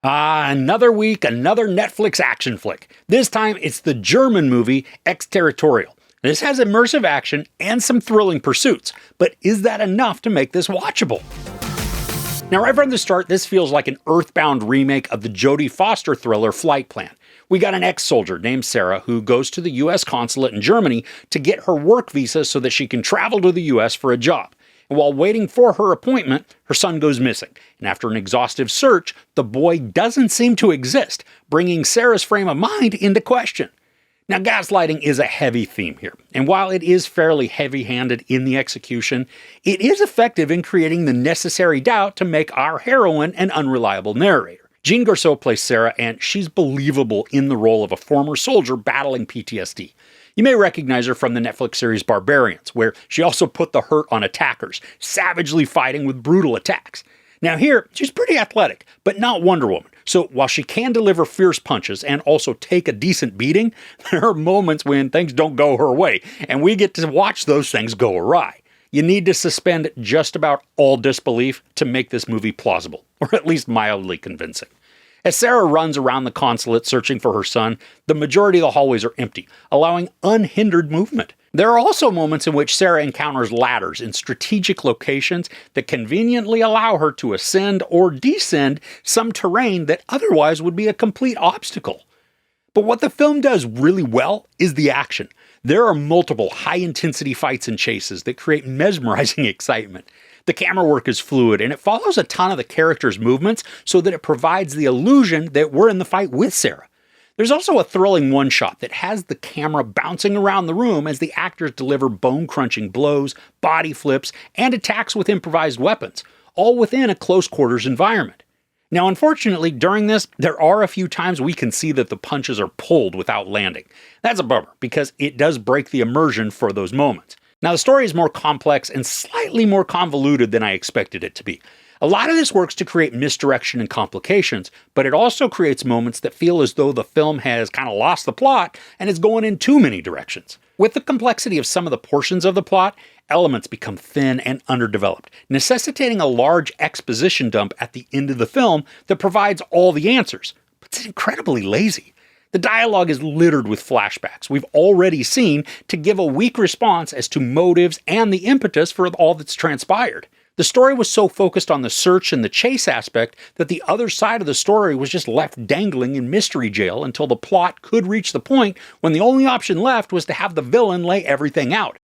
Another week, another Netflix action flick. This time it's the German movie Exterritorial. This has immersive action and some thrilling pursuits, but is that enough to make this watchable? Now, right from the start, this feels like an earthbound remake of the Jodie Foster thriller Flight Plan. We got an ex-soldier named Sarah who goes to the US consulate in Germany to get her work visa so that she can travel to the US for a job. And while waiting for her appointment, her son goes missing. And after an exhaustive search, the boy doesn't seem to exist, bringing Sarah's frame of mind into question. Now, gaslighting is a heavy theme here, and while it is fairly heavy-handed in the execution, it is effective in creating the necessary doubt to make our heroine an unreliable narrator. Jean Garceau plays Sarah, and she's believable in the role of a former soldier battling PTSD. You may recognize her from the Netflix series Barbarians, where she also put the hurt on attackers, savagely fighting with brutal attacks. Now here, she's pretty athletic, but not Wonder Woman. So while she can deliver fierce punches and also take a decent beating, there are moments when things don't go her way, and we get to watch those things go awry. You need to suspend just about all disbelief to make this movie plausible, or at least mildly convincing. As Sarah runs around the consulate searching for her son, the majority of the hallways are empty, allowing unhindered movement. There are also moments in which Sarah encounters ladders in strategic locations that conveniently allow her to ascend or descend some terrain that otherwise would be a complete obstacle. But what the film does really well is the action. There are multiple high-intensity fights and chases that create mesmerizing excitement. The camera work is fluid, and it follows a ton of the characters' movements so that it provides the illusion that we're in the fight with Sarah. There's also a thrilling one-shot that has the camera bouncing around the room as the actors deliver bone-crunching blows, body flips, and attacks with improvised weapons, all within a close-quarters environment. Now, unfortunately, during this, there are a few times we can see that the punches are pulled without landing. That's a bummer, because it does break the immersion for those moments. Now, the story is more complex and slightly more convoluted than I expected it to be. A lot of this works to create misdirection and complications, but it also creates moments that feel as though the film has kind of lost the plot and is going in too many directions. With the complexity of some of the portions of the plot, elements become thin and underdeveloped, necessitating a large exposition dump at the end of the film that provides all the answers, but it's incredibly lazy. The dialogue is littered with flashbacks we've already seen to give a weak response as to motives and the impetus for all that's transpired. The story was so focused on the search and the chase aspect that the other side of the story was just left dangling in mystery jail until the plot could reach the point when the only option left was to have the villain lay everything out.